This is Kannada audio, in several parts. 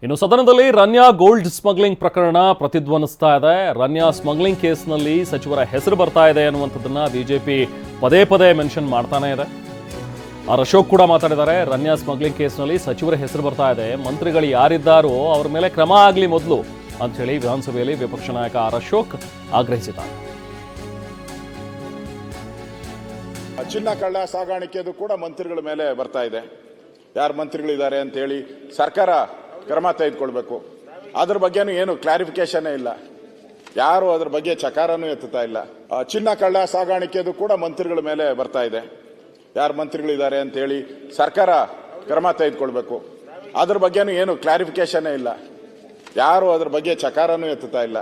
ಇನ್ನು ಸದನದಲ್ಲಿ ರನ್ಯಾ ಗೋಲ್ಡ್ ಸ್ಮಗ್ಲಿಂಗ್ ಪ್ರಕರಣ ಪ್ರತಿಧ್ವನಿಸ್ತಾ ಇದೆ. ರನ್ಯಾ ಸ್ಮಗ್ಲಿಂಗ್ ಕೇಸ್ನಲ್ಲಿ ಸಚಿವರ ಹೆಸರು ಬರ್ತಾ ಇದೆ ಅನ್ನುವಂಥದ್ದನ್ನ ಬಿಜೆಪಿ ಪದೇ ಪದೇ ಮೆನ್ಷನ್ ಮಾಡ್ತಾನೆ ಇದೆ. ಆರ್ ಅಶೋಕ್ ಕೂಡ ಮಾತಾಡಿದ್ದಾರೆ. ರನ್ಯಾ ಸ್ಮಗ್ಲಿಂಗ್ ಕೇಸ್ನಲ್ಲಿ ಸಚಿವರ ಹೆಸರು ಬರ್ತಾ ಇದೆ, ಮಂತ್ರಿಗಳು ಯಾರಿದ್ದಾರೋ ಅವ್ರ ಮೇಲೆ ಕ್ರಮ ಆಗಲಿ ಮೊದಲು ಅಂತ ಹೇಳಿ ವಿಧಾನಸಭೆಯಲ್ಲಿ ವಿಪಕ್ಷ ನಾಯಕ ಆರ್ ಅಶೋಕ್ ಆಗ್ರಹಿಸಿದ್ದಾರೆ. ಚಿನ್ನ ಕಳ್ಳ ಸಾಗಾಣಿಕೆದು ಕೂಡ ಮಂತ್ರಿಗಳ ಮೇಲೆ ಬರ್ತಾ ಇದೆ. ಯಾರು ಮಂತ್ರಿಗಳಿದ್ದಾರೆ ಅಂತ ಹೇಳಿ ಸರ್ಕಾರ ಕ್ರಮ ತೆಗೆದುಕೊಳ್ಬೇಕು. ಅದ್ರ ಬಗ್ಗೆನೂ ಏನು ಕ್ಲಾರಿಫಿಕೇಶನ್ ಇಲ್ಲ, ಯಾರು ಅದ್ರ ಬಗ್ಗೆ ಚಕಾರನೂ ಎತ್ತುತ್ತಾ ಇಲ್ಲ. ಚಿನ್ನ ಕಳ್ಳ ಸಾಗಾಣಿಕೆದು ಕೂಡ ಮಂತ್ರಿಗಳ ಮೇಲೆ ಬರ್ತಾ ಇದೆ. ಯಾರು ಮಂತ್ರಿಗಳಿದ್ದಾರೆ ಅಂತ ಹೇಳಿ ಸರ್ಕಾರ ಕ್ರಮ ತೆಗೆದುಕೊಳ್ಬೇಕು. ಅದ್ರ ಬಗ್ಗೆನೂ ಏನು ಕ್ಲಾರಿಫಿಕೇಶನ್ ಇಲ್ಲ, ಯಾರು ಅದ್ರ ಬಗ್ಗೆ ಚಕಾರನೂ ಎತ್ತುತ್ತಾ ಇಲ್ಲ.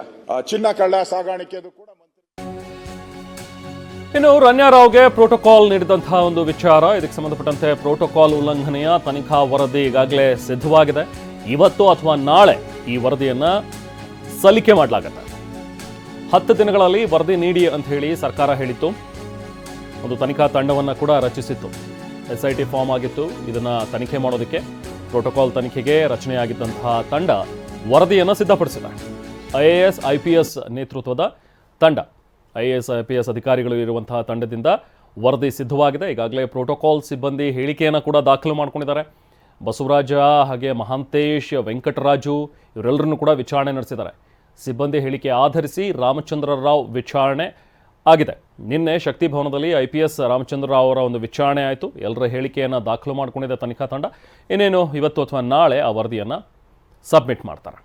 ಚಿನ್ನ ಕಳ್ಳ ಸಾಗಾಣಿಕೆದು ಕೂಡ ಇನ್ನು ರನ್ಯಾ ರಾವ್ಗೆ ಪ್ರೋಟೋಕಾಲ್ ನೀಡಿದಂತಹ ಒಂದು ವಿಚಾರ, ಇದಕ್ಕೆ ಸಂಬಂಧಪಟ್ಟಂತೆ ಪ್ರೋಟೋಕಾಲ್ ಉಲ್ಲಂಘನೆಯ ತನಿಖಾ ವರದಿ ಈಗಾಗಲೇ ಸಿದ್ಧವಾಗಿದೆ. ಇವತ್ತು ಅಥವಾ ನಾಳೆ ಈ ವರದಿಯನ್ನ ಸಲ್ಲಿಕೆ ಮಾಡಲಾಗುತ್ತೆ. 10 ದಿನಗಳಲ್ಲಿ ವರದಿ ನೀಡಿ ಅಂತ ಹೇಳಿ ಸರ್ಕಾರ ಹೇಳಿತ್ತು. ಒಂದು ತನಿಖಾ ತಂಡವನ್ನು ಕೂಡ ರಚಿಸಿತ್ತು. SIT ಫಾರ್ಮ್ ಆಗಿತ್ತು. ಇದನ್ನ ತನಿಖೆ ಮಾಡೋದಕ್ಕೆ ಪ್ರೋಟೋಕಾಲ್ ತನಿಖೆಗೆ ರಚನೆಯಾಗಿದ್ದಂತಹ ತಂಡ ವರದಿಯನ್ನು ಸಿದ್ಧಪಡಿಸಿದೆ. IAS IPS ನೇತೃತ್ವದ ತಂಡ, IAS IPS ಅಧಿಕಾರಿಗಳು ಇರುವಂತಹ ತಂಡದಿಂದ ವರದಿ ಸಿದ್ಧವಾಗಿದೆ. ಈಗಾಗಲೇ ಪ್ರೋಟೋಕಾಲ್ ಸಿಬ್ಬಂದಿ ಹೇಳಿಕೆಯನ್ನು ಕೂಡ ದಾಖಲು ಮಾಡ್ಕೊಂಡಿದ್ದಾರೆ. ಬಸವರಾಜ, ಹಾಗೆ ಮಹಾಂತೇಶ್, ವೆಂಕಟರಾಜು ಇವರೆಲ್ಲರನ್ನು ಕೂಡ ವಿಚಾರಣೆ ನಡೆಸಿದ್ದಾರೆ. ಸಿಬ್ಬಂದಿ ಹೇಳಿಕೆ ಆಧರಿಸಿ ರಾಮಚಂದ್ರ ರಾವ್ ವಿಚಾರಣೆ ಆಗಿದೆ. ನಿನ್ನೆ ಶಕ್ತಿ ಭವನದಲ್ಲಿ IPS ರಾಮಚಂದ್ರ ರಾವ್ ಅವರ ಒಂದು ವಿಚಾರಣೆ ಆಯಿತು. ಎಲ್ಲರ ಹೇಳಿಕೆಯನ್ನು ದಾಖಲು ಮಾಡಿಕೊಂಡಿದ್ದ ತನಿಖಾ ತಂಡ ಇನ್ನೇನು ಇವತ್ತು ಅಥವಾ ನಾಳೆ ಆ ವರದಿಯನ್ನು ಸಬ್ಮಿಟ್ ಮಾಡ್ತಾರೆ.